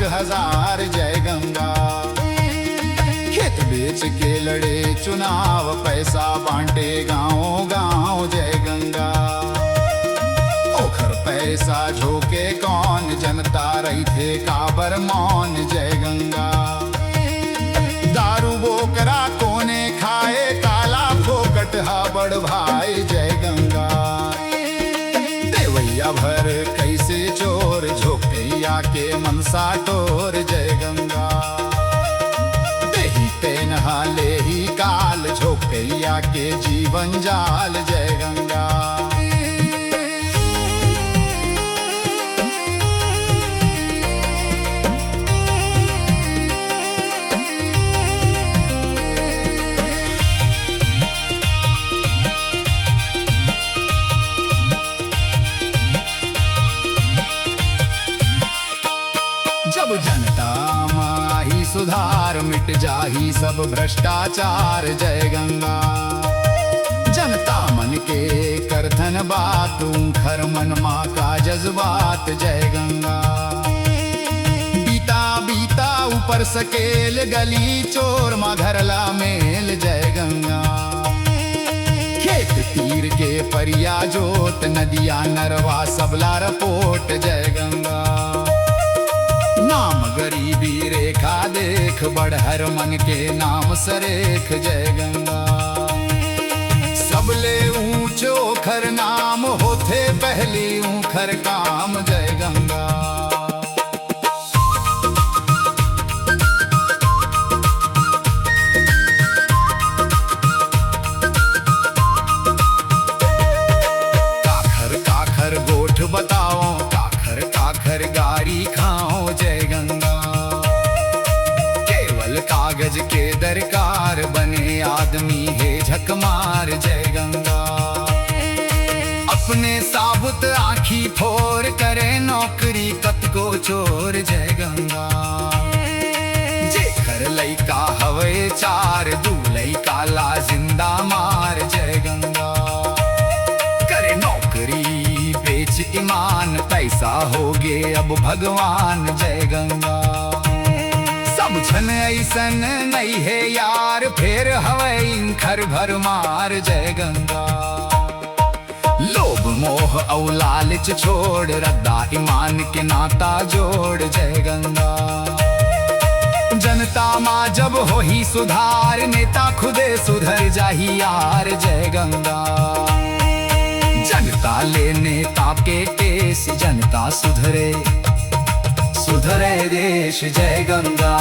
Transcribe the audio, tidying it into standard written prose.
1000 जय गंगा। खेत बेच के लड़े चुनाव, पैसा बांटे गाँव गाँव जय गंगा। ओखर पैसा झोके कौन, जनता रही थे काबर मौन जय गंगा। दारू बोकरा कोने खाए, काला फोकट हा बड़ भाई जय गंगा। देवैया भर कैसे चोर, झोकैया के मनसा टोर जय गंगा। देही तेन हाले ही काल, झोकैया के जीवन जाल जय गंगा। जब जनता माही सुधार, मिट जाही सब भ्रष्टाचार जय गंगा। जनता मन के करथन बात, खर मन माँ का जज्बात जय गंगा। बीता बीता ऊपर सकेल, गली चोर माँ घरला मेल जय गंगा। खेत तीर के परिया जोत, नदिया नरवा सबला रपोट जय गंगा। नाम गरीबी रेखा देख, बढ़हर मन के नाम सरेख जय गंगा। सबले ऊंच ओखर नाम, होथे पहली ऊखर काम जय गंगा। काखर काखर गोठ बताओ, काखर काखर गारी खाओ जय गंगा। केवल कागज के दरकार, बने आदमी है झक मार जय गंगा। अपने साबुत आँखी फोर, करे नौकरी कत को चोर जय गंगा। जेकर लइका हवे चार, दू लइका ला जिंदा मार जय गंगा। करे नौकरी बेच ईमान, पैसा होगे अब भगवान जय गंगा। सब झन ऐसन नहीं है यार, फिर हवे खर भर मार जय गंगा। लोभ मोह औ लालच छोड़, रद्दा ईमान के नाता जोड़ जय गंगा। जनता माँ जब हो ही सुधार, नेता खुदे सुधर जाही यार जय गंगा। जनता ले नेता के केस, जनता सुधरे सुधरे देश जय गंगा।